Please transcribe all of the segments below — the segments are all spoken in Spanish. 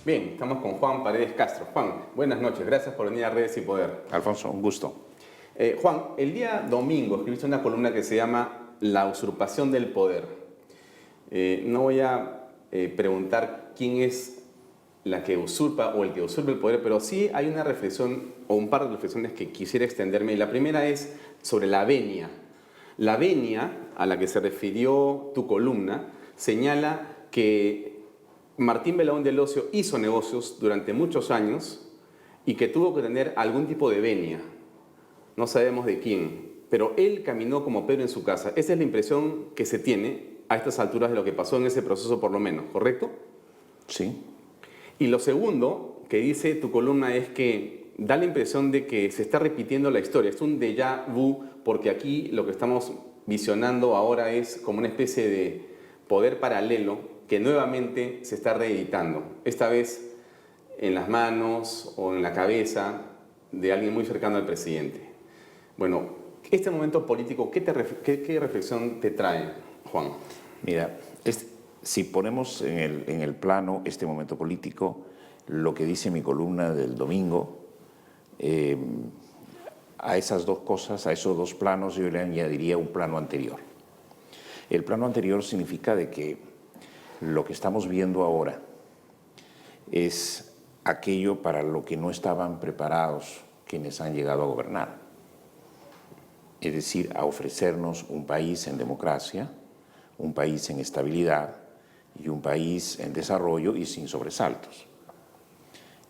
Bien, estamos con Juan Paredes Castro. Juan, buenas noches, gracias por venir a Redes y Poder. Alfonso, un gusto. Juan, el día domingo escribiste una columna que se llama La usurpación del poder. No voy a preguntar quién es la que usurpa o el que usurpa el poder, pero sí hay una reflexión o un par de reflexiones que quisiera extenderme. Y la primera es sobre la venia. La venia a la que se refirió tu columna señala que Martín Belaúnde del Ocio hizo negocios durante muchos años y que tuvo que tener algún tipo de venia. No sabemos de quién, pero él caminó como Pedro en su casa. Esa es la impresión que se tiene a estas alturas de lo que pasó en ese proceso, por lo menos, ¿correcto? Sí. Y lo segundo que dice tu columna es que da la impresión de que se está repitiendo la historia. Es un déjà vu, porque aquí lo que estamos visionando ahora es como una especie de poder paralelo que nuevamente se está reeditando. Esta vez en las manos o en la cabeza de alguien muy cercano al presidente. Bueno, este momento político, ¿qué reflexión te trae, Juan? Mira, si ponemos en el plano este momento político, lo que dice mi columna del domingo, a esas dos cosas, a esos dos planos, yo le añadiría un plano anterior. El plano anterior significa de que lo que estamos viendo ahora es aquello para lo que no estaban preparados quienes han llegado a gobernar. Es decir, a ofrecernos un país en democracia, un país en estabilidad y un país en desarrollo y sin sobresaltos.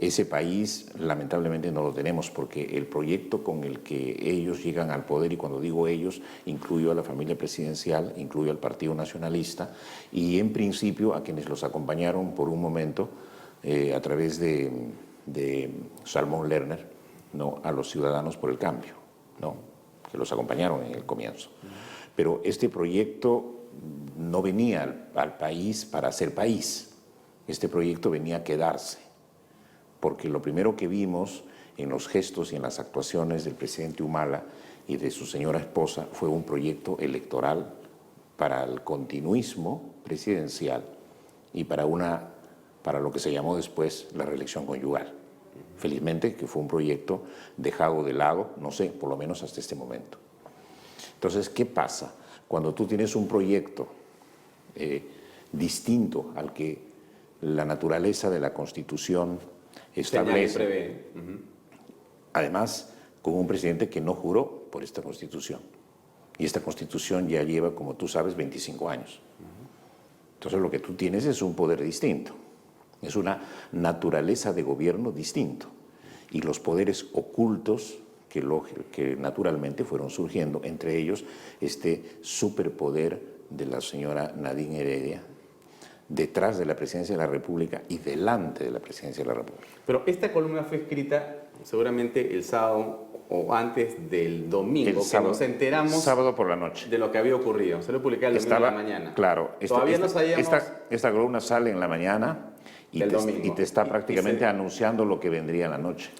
Ese país lamentablemente no lo tenemos porque el proyecto con el que ellos llegan al poder, y cuando digo ellos, incluyo a la familia presidencial, incluyo al Partido Nacionalista y en principio a quienes los acompañaron por un momento a través de Salmón Lerner, ¿no?, a los Ciudadanos por el Cambio, ¿no?, que los acompañaron en el comienzo. Pero este proyecto no venía al país para ser país, este proyecto venía a quedarse. Porque lo primero que vimos en los gestos y en las actuaciones del presidente Humala y de su señora esposa fue un proyecto electoral para el continuismo presidencial y para lo que se llamó después la reelección conyugal. Felizmente que fue un proyecto dejado de lado, no sé, por lo menos hasta este momento. Entonces, ¿qué pasa? Cuando tú tienes un proyecto distinto al que la naturaleza de la Constitución establece, además con un presidente que no juró por esta Constitución, y esta Constitución ya lleva, como tú sabes, 25 años. Entonces lo que tú tienes es un poder distinto, es una naturaleza de gobierno distinto, y los poderes ocultos que naturalmente fueron surgiendo, entre ellos este superpoder de la señora Nadine Heredia, detrás de la presidencia de la República y delante de la presidencia de la República. Pero esta columna fue escrita seguramente el sábado o antes del domingo, que nos enteramos sábado por la noche de lo que había ocurrido. Se lo publicé el domingo en la mañana. Claro. Todavía no sabíamos... Esta columna sale en la mañana y te está prácticamente anunciando lo que vendría en la noche.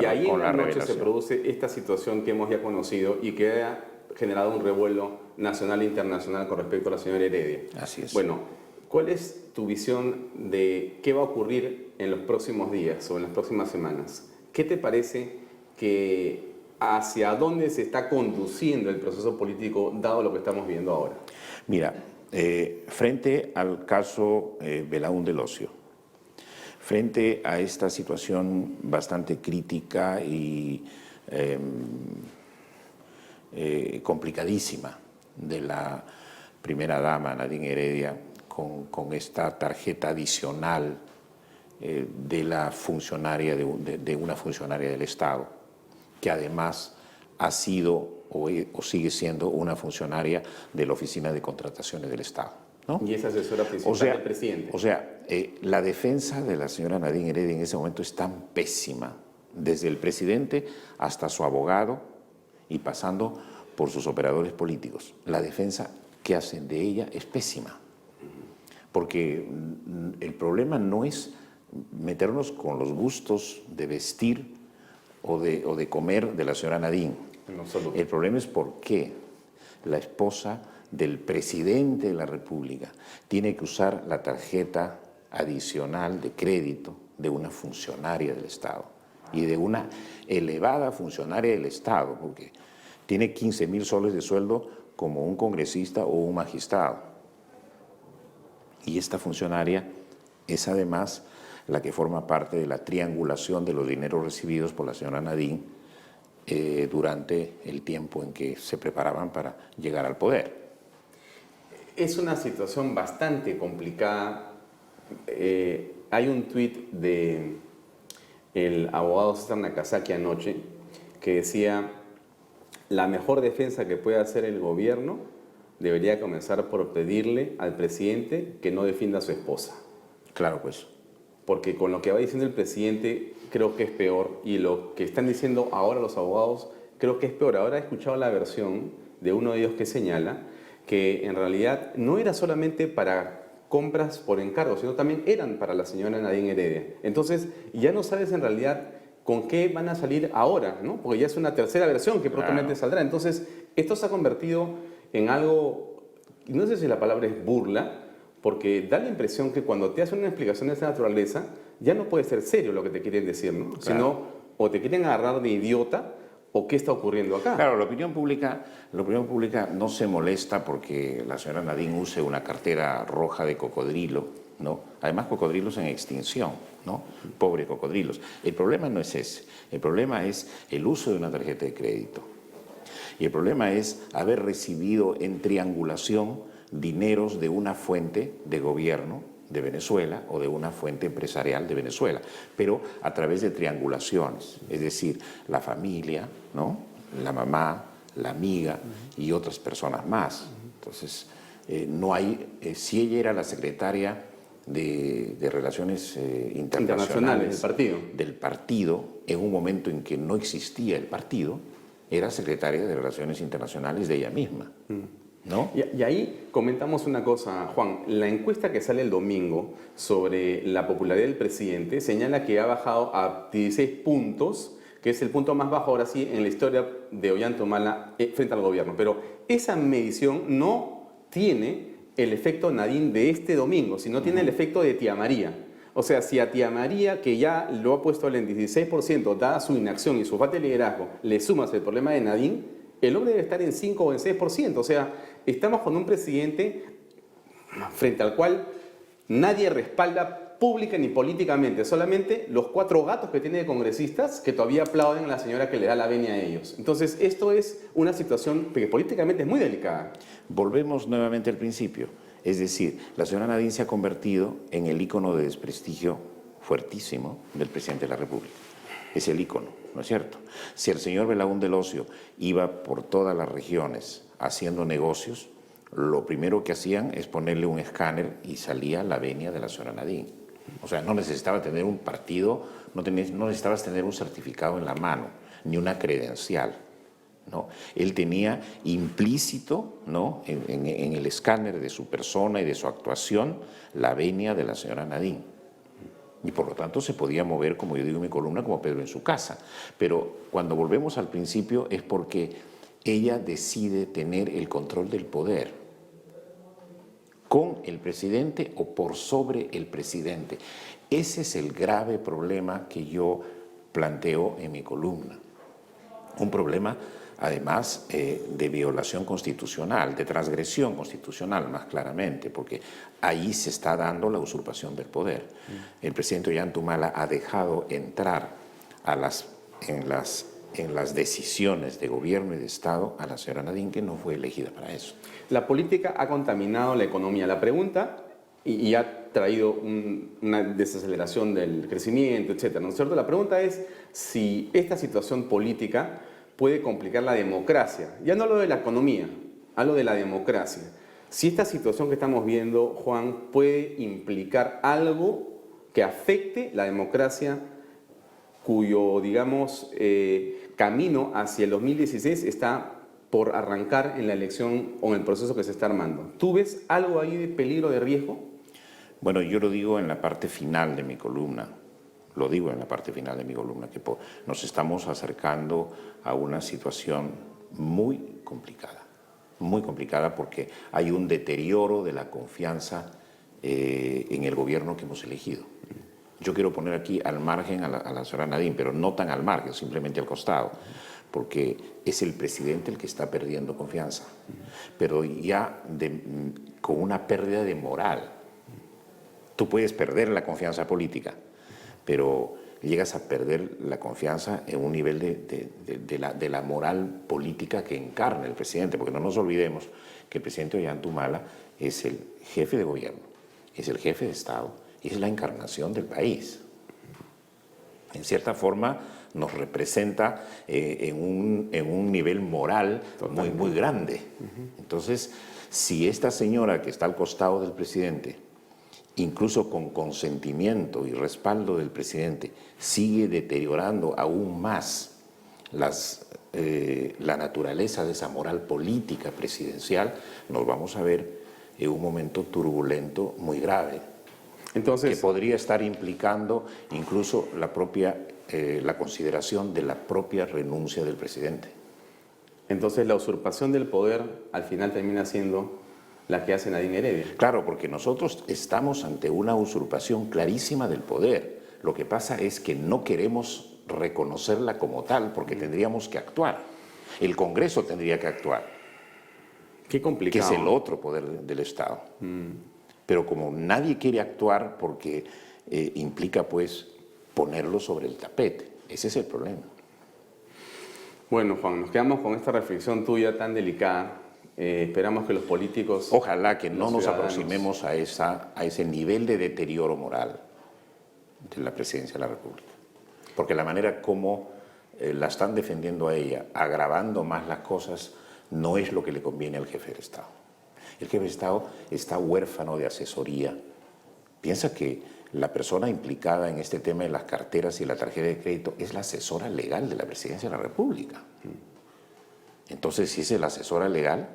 Y ahí en la noche se produce esta situación que hemos ya conocido y que ha generado un revuelo nacional e internacional con respecto a la señora Heredia. Así es. Bueno, ¿cuál es tu visión de qué va a ocurrir en los próximos días o en las próximas semanas? ¿Qué te parece que hacia dónde se está conduciendo el proceso político dado lo que estamos viendo ahora? Mira, frente al caso Belaúnde del Ocio, frente a esta situación bastante crítica y complicadísima de la primera dama, Nadine Heredia, con esta tarjeta adicional de la funcionaria, de una funcionaria del Estado, que además ha sido o sigue siendo una funcionaria de la Oficina de Contrataciones del Estado, ¿no? Y es asesora principal del presidente. O sea, la defensa de la señora Nadine Heredia en ese momento es tan pésima, desde el presidente hasta su abogado y pasando por sus operadores políticos. La defensa que hacen de ella es pésima. Porque el problema no es meternos con los gustos de vestir o de comer de la señora Nadine. El problema es por qué la esposa del presidente de la República tiene que usar la tarjeta adicional de crédito de una funcionaria del Estado y de una elevada funcionaria del Estado, porque tiene 15.000 soles de sueldo como un congresista o un magistrado. Y esta funcionaria es además la que forma parte de la triangulación de los dineros recibidos por la señora Nadine durante el tiempo en que se preparaban para llegar al poder. Es una situación bastante complicada. Hay un tuit de el abogado César Nakazaki anoche que decía: la mejor defensa que puede hacer el gobierno debería comenzar por pedirle al presidente que no defienda a su esposa. Claro, pues. Porque con lo que va diciendo el presidente creo que es peor, y lo que están diciendo ahora los abogados creo que es peor. Ahora he escuchado la versión de uno de ellos que señala que en realidad no era solamente para compras por encargo, sino también eran para la señora Nadine Heredia. Entonces ya no sabes en realidad con qué van a salir ahora, ¿no? Porque ya es una tercera versión que prontamente saldrá. Entonces esto se ha convertido en algo, no sé si la palabra es burla, porque da la impresión que cuando te hacen una explicación de esa naturaleza, ya no puede ser serio lo que te quieren decir, ¿no? Claro. Sino o te quieren agarrar de idiota o qué está ocurriendo acá. Claro, la opinión pública no se molesta porque la señora Nadine use una cartera roja de cocodrilo, ¿no? Además, cocodrilos en extinción, ¿no? Pobres cocodrilos. El problema no es ese. El problema es el uso de una tarjeta de crédito. Y el problema es haber recibido en triangulación dineros de una fuente de gobierno de Venezuela o de una fuente empresarial de Venezuela, pero a través de triangulaciones, es decir, la familia, ¿no? La mamá, la amiga y otras personas más. Entonces, no hay, si ella era la secretaria de Relaciones Internacionales del partido, en un momento en que no existía el partido, era secretaria de Relaciones Internacionales de ella misma. ¿No? Y ahí comentamos una cosa, Juan. La encuesta que sale el domingo sobre la popularidad del presidente señala que ha bajado a 16 puntos, que es el punto más bajo ahora sí en la historia de Ollanta frente al gobierno. Pero esa medición no tiene el efecto Nadine de este domingo, sino tiene el efecto de Tía María. O sea, si a Tía María, que ya lo ha puesto en 16%, dada su inacción y su falta de liderazgo, le sumas el problema de Nadine, el hombre debe estar en 5 o en 6%. O sea, estamos con un presidente frente al cual nadie respalda pública ni políticamente, solamente los 4 gatos que tiene de congresistas que todavía aplauden a la señora que le da la venia a ellos. Entonces, esto es una situación que políticamente es muy delicada. Volvemos nuevamente al principio. Es decir, la señora Nadine se ha convertido en el ícono de desprestigio fuertísimo del presidente de la República. Es el ícono, ¿no es cierto? Si el señor Belaúnde del Ocio iba por todas las regiones haciendo negocios, lo primero que hacían es ponerle un escáner y salía la venia de la señora Nadine. O sea, no necesitaba tener un partido, no necesitabas tener un certificado en la mano, ni una credencial, ¿no? Él tenía implícito, ¿no?, en el escáner de su persona y de su actuación la venia de la señora Nadine. Y por lo tanto se podía mover, como yo digo en mi columna, como Pedro en su casa. Pero cuando volvemos al principio es porque ella decide tener el control del poder con el presidente o por sobre el presidente. Ese es el grave problema que yo planteo en mi columna. Un problema, además, de violación constitucional, de transgresión constitucional, más claramente, porque ahí se está dando la usurpación del poder. El presidente Ollanta Humala ha dejado entrar en las decisiones de gobierno y de Estado a la señora Nadine, que no fue elegida para eso. La política ha contaminado la economía. La pregunta, y ha traído una desaceleración del crecimiento, etcétera, ¿no es cierto? La pregunta es si esta situación política puede complicar la democracia. Ya no hablo de la economía, hablo de la democracia. Si esta situación que estamos viendo, Juan, puede implicar algo que afecte la democracia, cuyo, digamos, camino hacia el 2016 está por arrancar en la elección o en el proceso que se está armando. ¿Tú ves algo ahí de peligro, de riesgo? Bueno, yo lo digo en la parte final de mi columna. Lo digo en la parte final de mi columna, que nos estamos acercando a una situación muy complicada porque hay un deterioro de la confianza en el gobierno que hemos elegido. Yo quiero poner aquí al margen a la señora Nadine, pero no tan al margen, simplemente al costado, porque es el presidente el que está perdiendo confianza, pero ya con una pérdida de moral. Tú puedes perder la confianza política, pero llegas a perder la confianza en un nivel de la moral política que encarna el presidente, porque no nos olvidemos que el presidente Ollanta es el jefe de gobierno, es el jefe de Estado, es la encarnación del país. En cierta forma nos representa en un nivel moral muy grande. Entonces, si esta señora que está al costado del presidente, incluso con consentimiento y respaldo del presidente, sigue deteriorando aún más la naturaleza de esa moral política presidencial, nos vamos a ver en un momento turbulento muy grave. Entonces, que podría estar implicando incluso la consideración de la propia renuncia del presidente. Entonces la usurpación del poder al final termina siendo la que hace Nadine Heredia. Claro, porque nosotros estamos ante una usurpación clarísima del poder. Lo que pasa es que no queremos reconocerla como tal porque tendríamos que actuar. El Congreso tendría que actuar. Qué complicado. Que es el otro poder del Estado. Pero como nadie quiere actuar porque implica pues ponerlo sobre el tapete. Ese es el problema. Bueno, Juan, nos quedamos con esta reflexión tuya tan delicada. Esperamos que los políticos... Ojalá que no nos aproximemos a ese nivel de deterioro moral de la presidencia de la República. Porque la manera como la están defendiendo a ella, agravando más las cosas, no es lo que le conviene al jefe de Estado. El jefe de Estado está huérfano de asesoría. Piensa que la persona implicada en este tema de las carteras y la tarjeta de crédito es la asesora legal de la presidencia de la República. Entonces, si es la asesora legal,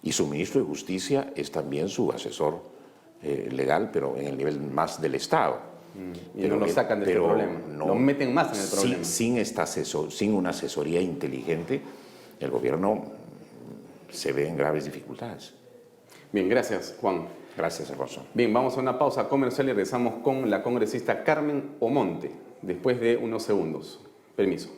y su ministro de Justicia es también su asesor legal, pero en el nivel más del Estado. Y no lo sacan de este problema, lo meten más en el problema. Sin una asesoría inteligente, el gobierno se ve en graves dificultades. Bien, gracias, Juan. Gracias, Alfonso. Bien, vamos a una pausa comercial y regresamos con la congresista Carmen Omonte, después de unos segundos. Permiso.